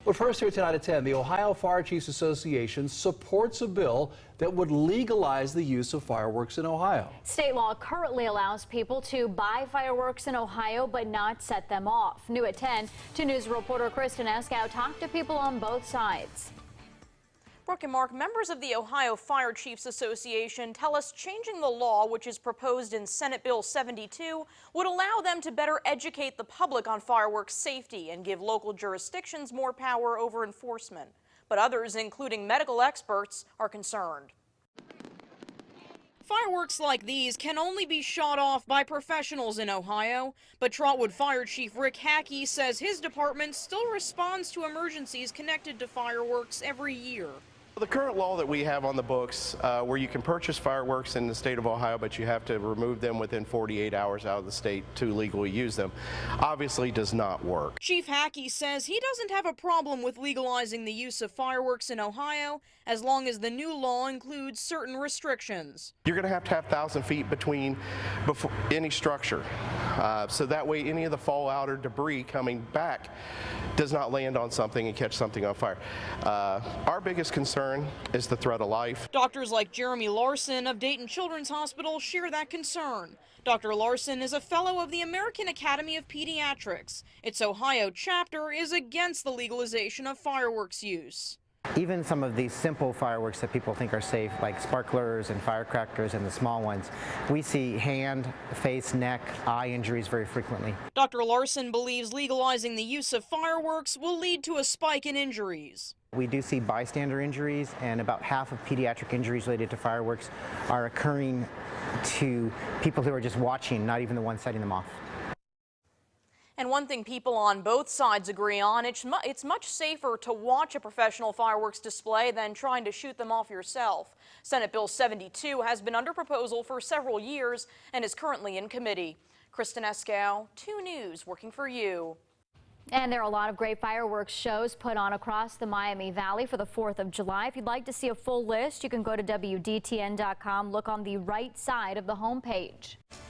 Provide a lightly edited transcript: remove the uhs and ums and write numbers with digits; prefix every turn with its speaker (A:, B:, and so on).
A: But first, here tonight at 10, the Ohio Fire Chiefs Association supports a bill that would legalize the use of fireworks in Ohio.
B: State law currently allows people to buy fireworks in Ohio but not set them off. New at 10, 2 News reporter Kristen Eskow talked to people on both sides.
C: Brooke and Mark, members of the Ohio Fire Chiefs Association tell us changing the law, which is proposed in Senate Bill 72, would allow them to better educate the public on fireworks safety and give local jurisdictions more power over enforcement. But others, including medical experts, are concerned. Fireworks like these can only be shot off by professionals in Ohio, but Trotwood Fire Chief Rick Hackey says his department still responds to emergencies connected to fireworks every year.
D: The current law that we have on the books where you can purchase fireworks in the state of Ohio, but you have to remove them within 48 hours out of the state to legally use them, obviously does not work. Chief Hackey says he doesn't have a problem with legalizing the use of fireworks in Ohio as long as the new law includes certain restrictions. You're going to have 1,000 feet between any structure, so that way any of the fallout or debris coming back does not land on something and catch something on fire. Our biggest concern is the threat of life. Doctors like Jeremy Larson of Dayton Children's Hospital share that concern. Dr. Larson is a fellow of the American Academy of Pediatrics. Its Ohio chapter is against the legalization of fireworks use.
E: Even some of these simple fireworks that people think are safe, like sparklers and firecrackers and the small ones, we see hand, face, neck, eye injuries very frequently. Dr. Larson believes legalizing the use of fireworks will lead to a spike in injuries. We do see bystander injuries, and about half of pediatric injuries related to fireworks are occurring to people who are just watching, not even the ones setting them off.
C: And one thing people on both sides agree on, it's much safer to watch a professional fireworks display than trying to shoot them off yourself. Senate Bill 72 has been under proposal for several years and is currently in committee. Kristen Eskow, 2 News, working for you.
B: And there are a lot of great fireworks shows put on across the Miami Valley for the 4th of July. If you'd like to see a full list, you can go to WDTN.com. Look on the right side of the homepage.